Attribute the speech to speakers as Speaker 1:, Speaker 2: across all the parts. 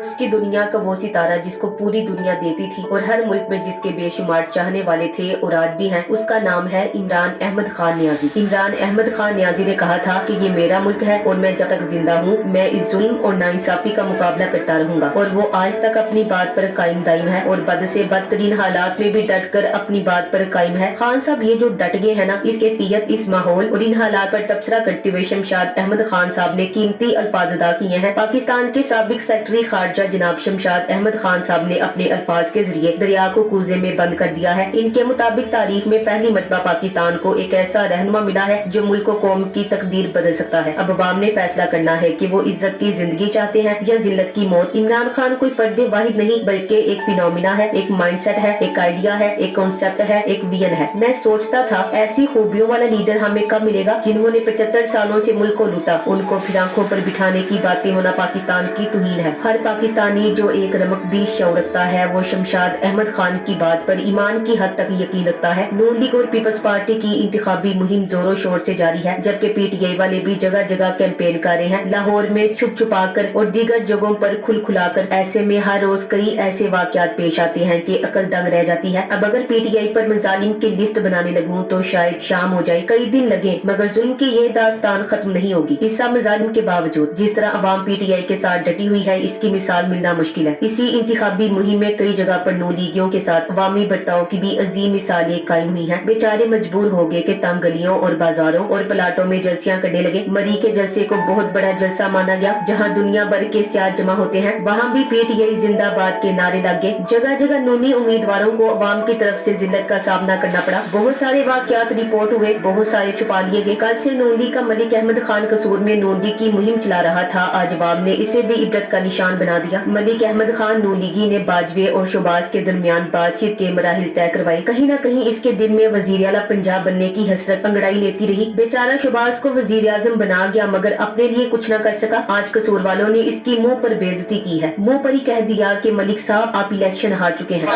Speaker 1: उसकी दुनिया का वो सितारा जिसको पूरी दुनिया देती थी और हर मुल्क में जिसके बेशुमार चाहने वाले थे और आज भी हैं, उसका नाम है इमरान अहमद खान नियाजी। इमरान अहमद खान नियाजी ने कहा था कि ये मेरा मुल्क है और मैं जब तक जिंदा हूँ मैं इस जुल्म और नाइंसाफी का मुकाबला करता रहूंगा। और वो आज तक अपनी बात पर कायम दायम है और बद से बदतरीन हालात में भी डट कर अपनी बात पर कायम है। खान साहब ये जो डट गए है ना, इस कैफियत, इस माहौल और इन हालात पर तबसरा करते हुए शमशाद अहमद खान साहब ने कीमती अल्फाज अदा किए हैं। पाकिस्तान के साबिक सेक्रेटरी खारजा जनाब शमशाद अहमद खान साहब ने अपने अल्फाज के जरिए दरिया को कूजे में बंद कर दिया है। इनके मुताबिक तारीख में पहली मरतबा पाकिस्तान को एक ऐसा रहनुमा मिला है जो मुल्क कौम की तकदीर बदल सकता है। अब अवाम ने फैसला करना है कि वो इज्जत की जिंदगी चाहते हैं या जिल्लत की मौत। इमरान खान कोई फर्द वाहिद नहीं बल्कि एक फिनोमिना है, एक माइंडसेट है, एक आइडिया है, एक कॉन्सेप्ट है, एक विजन है। मैं सोचता था ऐसी खूबियों वाला लीडर हमें कब मिलेगा जिन्होंने 75 सालों से मुल्क को लूटा। उनको फिर आंखों पर बिठाने की बातें होना पाकिस्तान की तुहीन है। हर पाकिस्तानी जो एक रमक भी शौर रखता है वो शमशाद अहमद खान की बात पर ईमान की हद तक यकीन रखता है। नून लीग और पीपल्स पार्टी की इंतखाबी मुहिम जोरों शोर से जारी है, जबकि पीटीआई वाले भी जगह जगह कैंपेन कर रहे हैं, लाहौर में छुप छुपा कर और दीगर जगहों पर खुल खुला कर। ऐसे में हर रोज कई ऐसे वाकयात पेश आते हैं कि अकल दंग रह जाती है। अब अगर पीटीआई पर मजालिम की लिस्ट बनाने लगूं तो शायद शाम हो जाए, कई दिन लगे, मगर जुल्म की ये दास्तान खत्म नहीं होगी। इस सब मजालिम के बावजूद जिस तरह अवाम पीटीआई के साथ डटी हुई है, इसकी मिसाल मिलना मुश्किल है। इसी इंतखाबी मुहिम में कई जगह पर नून लीगियों के साथ अवामी बर्ताव की भी अजीम मिसालें कायम हुई हैं। बेचारे मजबूर हो गए कि तंग गलियों और बाजारों और प्लाटों में जलसियां करने लगे। मरी के जलसे को बहुत बड़ा जलसा माना गया। जहां दुनिया भर के सियाह जमा होते हैं वहां भी पीटीआई जिंदाबाद के नारे लग गए। जगह जगह नूनी उम्मीदवारों को अवाम की तरफ से जिल्लत का सामना करना पड़ा। बहुत सारे वाकयात रिपोर्ट हुए, बहुत सारे छुपा लिए गए। कल से नून लीग का मलिक अहमद खान कसूर में नून लीग की मुहिम चला रहा था, आज अवाम ने इसे भी इबरत का निशान बना दिया। मलिक अहमद खान नून लीगी ने बाजवे और शोबाज के दरमियान बातचीत के मराहिल तय करवाए। कहीं न कहीं इसके दिल में वजीर आला पंजाब बनने की हसरत अंगड़ाई लेती रही। बेचारा शोबाज को वजीर आजम बना गया मगर अपने लिए कुछ न कर सका। आज कसूर वालों ने इसकी मुंह पर बेइज्जती की है, मुंह पर ही कह दिया कि मलिक साहब आप इलेक्शन हार चुके हैं।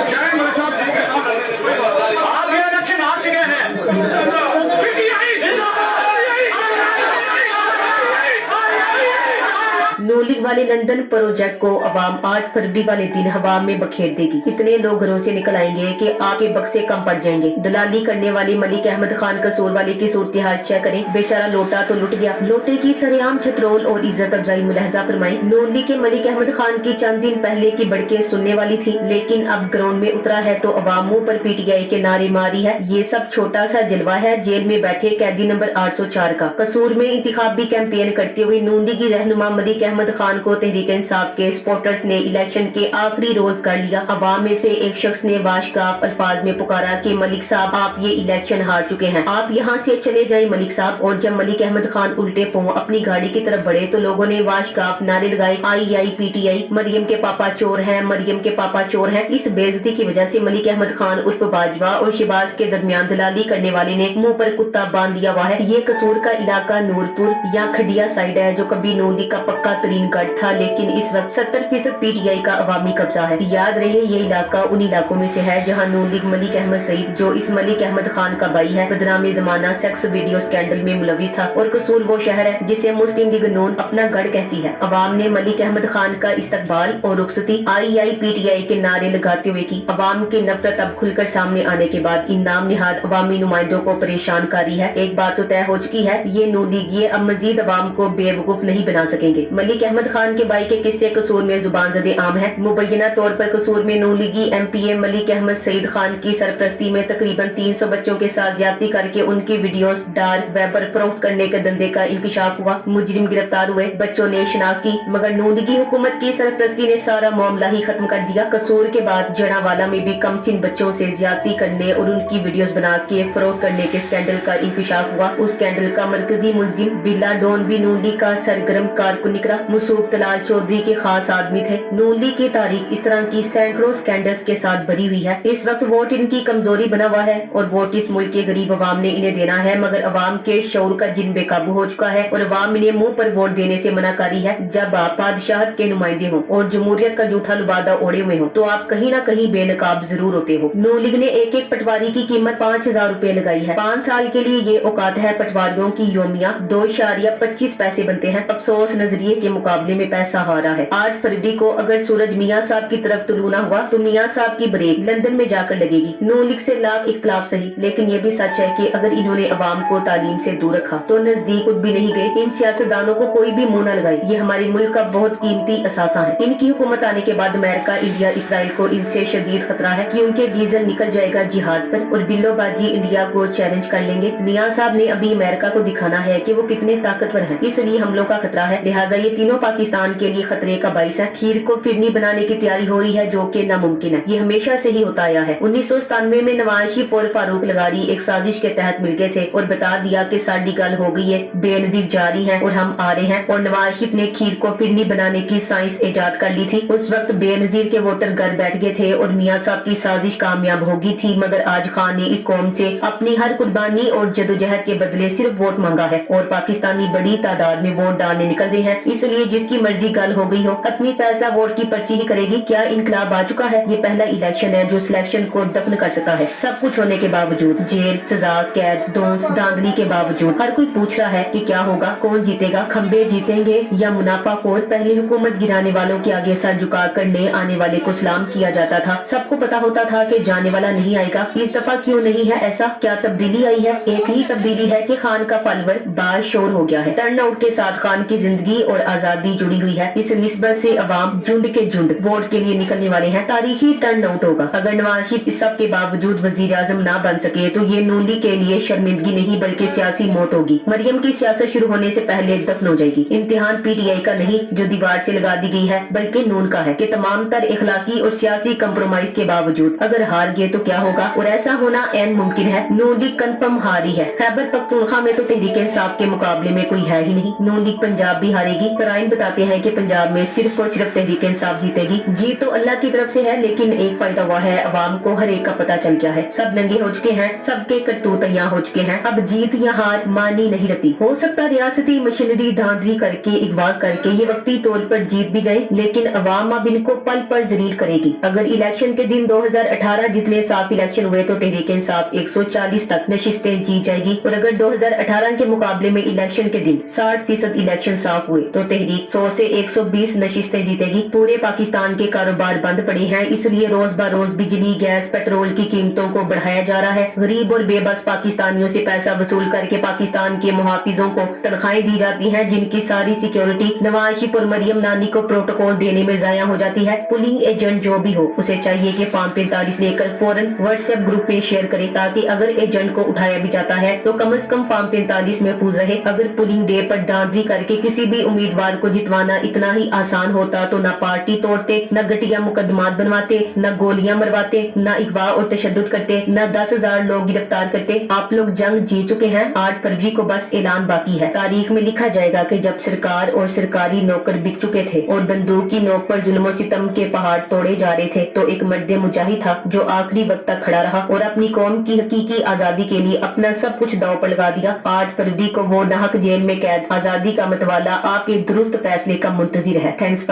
Speaker 1: नून लीग वाले लंदन प्रोजेक्ट को अवाम 8 फरवरी वाले दिन हवा में बखेर देगी। इतने लोग घरों से निकल आएंगे कि आपके बक्से कम पड़ जाएंगे। दलाली करने वाले मलिक अहमद खान कसूर वाले की सूरत हाल चेक करें। बेचारा लोटा तो लुट गया, लोटे की सरेआम छतरोल और इज्जत अफजाई मुलाहजा फरमाई। नून लीग के मलिक अहमद खान की चंद दिन पहले की बड़के सुनने वाली थी, लेकिन अब ग्राउंड में उतरा है तो अवाम मुंह पर पीटीआई के नारे मारी है। ये सब छोटा सा जलवा है जेल में बैठे कैदी नंबर 804 का। कसूर में इंतखाबी कैंपेन करते हुए नून लीगी रहनुमा मलिक अहमद खान को तहरीक इंसाफ के सपोर्टर्स ने इलेक्शन के आखिरी रोज कर लिया। अवाम में से एक शख्स ने वाशगाफ अल्फाज में पुकारा कि मलिक साहब आप ये इलेक्शन हार चुके हैं, आप यहाँ से चले जाए मलिक साहब। और जब मलिक अहमद खान उल्टे पांव अपनी गाड़ी की तरफ बढ़े तो लोगों ने वाशगाफ नारे लगाए, आई पीटीआई, मरियम के पापा चोर हैं, मरियम के पापा चोर हैं। इस बेइज्जती की वजह से मलिक अहमद खान उर्फ बाजवा और शिबाज के दरमियान दलाली करने वाले ने मुंह पर कुत्ता बांध लिया हुआ है। ये कसूर का इलाका नूरपुर या खडिया साइड है जो कभी नून लीग का पक्का तरीन गढ़ था, लेकिन इस वक्त 70% पीटीआई का अवामी कब्जा है। याद रहे ये इलाका उन इलाकों में से है जहां नून लीग मलिक अहमद सईद जो इस मलिक अहमद खान का भाई है बदनामी जमाना सेक्स वीडियो स्कैंडल में मुलविस था। और कसूर वो शहर है जिसे मुस्लिम लीग नून अपना गढ़ कहती है। अवाम ने मलिक अहमद खान का इस्तकबाल और रुखसती आई पीटीआई के नारे लगाते हुए की। अवाम की नफरत अब खुलकर सामने आने के बाद इन नाम निहाद अवामी नुमाइंदों को परेशान कर रही है। एक बात तो तय हो चुकी है, ये नून लीग ये अब मजीद अवाम को बेवकूफ नहीं बना सकेंगे। मलिक अहमद खान के भाई के किस्से कसूर में जुबान ज़दे आम है। मुबैना तौर पर कसूर में नून लीगी एमपीए मलिक अहमद सईद खान की सरपरस्ती में तकरीबन 300 बच्चों के साथ ज्यादती करके उनकी वीडियोस डार्क वेब पर फरोख्त करने के धंधे का इंकशाफ हुआ। मुजरिम गिरफ्तार हुए, बच्चों ने शनाख्त की, मगर नून लीगी हुकूमत की सरपरस्ती ने सारा मामला ही खत्म कर दिया। कसूर के बाद जड़ावाला में भी कमसिन बच्चों से ज्यादती करने और उनकी वीडियोस बना के फरोख्त करने के स्कैंडल का इंकशाफ हुआ। उस स्कैंडल का मरकजी मुलजिम बिल्ला डॉन भी नून लीग का सरगर्म कारकुन निकला। मुसूफ तलाल चौधरी के खास आदमी थे। नून लीग की तारीख इस तरह की सैकड़ों स्कैंडल्स के साथ भरी हुई है। इस वक्त वोट इनकी कमजोरी बना हुआ है और वोट इस मुल्क के गरीब अवाम ने इन्हें देना है, मगर अवाम के शऊर का जिन बेकाबू हो चुका है और अवाम इन्हें मुंह पर वोट देने से मना करी है। जब आप बादशाहत के नुमाइंदे हो और जमहूरियत का जूठा लुबादा ओढ़े हुए हो तो आप कहीं न कहीं बेनकाब जरूर होते हो। नून लीग ने एक एक पटवारी की कीमत 5000 रुपए लगाई है। 5 साल के लिए ये औकात है पटवारियों की योमिया 2.25 पैसे बनते हैं। अफसोस नजरिए के मुकाबले मुकाबले में पैसा हारा है। 8 फरवरी को अगर सूरज मियाँ साहब की तरफ तुलू न हुआ तो मियाँ साहब की ब्रेक लंदन में जाकर लगेगी। नून लीग से लाख इख्तलाफ सही, लेकिन ये भी सच है कि अगर इन्होंने अवाम को तालीम से दूर रखा तो नजदीक खुद भी नहीं गए। इन सियासतदानों को कोई भी मुंह न लगाए, ये हमारे मुल्क का बहुत कीमती असासा है। इनकी हुकूमत आने के बाद अमेरिका, इंडिया, इसराइल को इनसे शदीद खतरा है कि उनके डीजल निकल जाएगा जिहाद पर और बिल्लोबाजी इंडिया को चैलेंज कर लेंगे। मियाँ साहब ने अभी अमेरिका को दिखाना है कि वो कितने ताकतवर हैं, इसलिए हमलों का खतरा है। लिहाजा ये तीनों पाकिस्तान के लिए खतरे का बाइस है। खीर को फिरनी बनाने की तैयारी हो रही है, जो कि नामुमकिन है। ये हमेशा से ही होता आया है। 1997 में नवाज शरीफ और फारूक लगारी एक साजिश के तहत मिल गए थे और बता दिया कि साड़ी गल हो गई है, बेनजीर जारी है और हम आ रहे हैं। और नवाज शरीफ ने खीर को फिरनी बनाने की साइंस इजाद कर ली थी। उस वक्त बेनजीर के वोटर घर बैठ गए थे और मियाँ साहब की साजिश कामयाब होगी थी, मगर आज खान ने इस कौम से अपनी हर कुर्बानी और जदोजहद के बदले सिर्फ वोट मांगा है और पाकिस्तानी बड़ी तादाद में वोट डालने निकल रहे हैं। इसलिए जिसकी मर्जी गल हो गई हो, अपनी फैसला वोट की पर्ची ही करेगी। क्या इनकलाब आ चुका है? ये पहला इलेक्शन है जो सिलेक्शन को दफन कर सकता है। सब कुछ होने के बावजूद, जेल, सजा, कैद, दोंस, धांधली के बावजूद हर कोई पूछ रहा है कि क्या होगा, कौन जीतेगा, खंबे जीतेंगे या मुनाफाखोर। पहले हुकूमत गिराने वालों के आगे सर झुका कर नए आने वाले को सलाम किया जाता था। सबको पता होता था कि जाने वाला नहीं आएगा। इस दफा क्यों नहीं है ऐसा? क्या तब्दीली आई है? एक ही तब्दीली है कि खान का पलवर बाशोर हो गया है। टर्न आउट के साथ खान की जिंदगी और आजादी जुड़ी हुई है। इस निस्बत से अवाम झुंड के झुंड वोट के लिए निकलने वाले हैं। तारीखी टर्न आउट होगा। अगर नवाज शरीफ इस सब के बावजूद वजीर आजम ना बन सके तो ये नून लीग के लिए शर्मिंदगी नहीं बल्कि सियासी मौत होगी। मरियम की सियासत शुरू होने से पहले दफन हो जाएगी। इम्तिहान PTI का नहीं जो दीवार से लगा दी गई है, बल्कि नून का है कि तमाम तर इखलाकी और सियासी कंप्रोमाइज के बावजूद अगर हार गए तो क्या होगा, और ऐसा होना ऐन मुमकिन है। नून लीग कन्फर्म हारी है। खैबर पख्तूनख्वा में तो तहरीक इंसाफ के मुकाबले में कोई है ही नहीं। नून लीग पंजाब भी हारेगी। कराइन बताते हैं कि पंजाब में सिर्फ और सिर्फ तहरीक इंसाफ जीतेगी। जीत तो अल्लाह की तरफ से है, लेकिन एक फायदा हुआ है, अवाम को हर एक का पता चल गया है। सब नंगे हो चुके हैं, सबके करतूत यहाँ हो चुके हैं। अब जीत या हार मानी नहीं रहती। हो सकता रियासती मशीनरी धांधली करके अगवा करके ये वक्ती तौर पर जीत भी जाए, लेकिन अवाम अब इनको पल पर जलील करेगी। अगर इलेक्शन के दिन 2018 जितने साफ इलेक्शन हुए तो तहरीक इंसाफ 140 तक नशिस्तें जीत जाएगी, और अगर 2018 के मुकाबले में इलेक्शन के दिन 60% इलेक्शन साफ हुए तो तहरीक 100 से 120 नशिस्तें जीतेगी। पूरे पाकिस्तान के कारोबार बंद पड़े हैं, इसलिए रोज बरोज बिजली, गैस, पेट्रोल की कीमतों को बढ़ाया जा रहा है। गरीब और बेबस पाकिस्तानियों से पैसा वसूल करके पाकिस्तान के मुहाफिजों को तनख्वाहें दी जाती हैं, जिनकी सारी सिक्योरिटी नवाज शरीफ और मरियम नानी को प्रोटोकॉल देने में जाया हो जाती है। पुलिंग एजेंट जो भी हो उसे चाहिए कि फॉर्म 45 लेकर फौरन व्हाट्सएप ग्रुप में शेयर करे, ताकि अगर एजेंट को उठाया भी जाता है तो कम से कम फॉर्म 45 महफूज रहे। अगर पुलिंग डे पर धांधली करके किसी भी उम्मीदवार को जितवाना इतना ही आसान होता तो न पार्टी तोड़ते, न घटिया मुकदमात बनवाते, न गोलियां मरवाते, न अगवा और तशद्दुद करते, न 10,000 लोग गिरफ्तार करते। आप लोग जंग जीत चुके हैं। 8 फरवरी को बस ऐलान बाकी है। तारीख में लिखा जाएगा कि जब सरकार और सरकारी नौकर बिक चुके थे और बंदूक की नोक पर जुल्म सितम के पहाड़ तोड़े जा रहे थे, तो एक मर्द मुजाहिद था जो आखिरी वक्त तक खड़ा रहा और अपनी कौम की हकीकी आजादी के लिए अपना सब कुछ दांव पर लगा दिया। 8 फरवरी को वो नाहक जेल में कैद आजादी का मतवाला आपके दुरुस्त फैसले का मुंतजिर है। थैंक्स।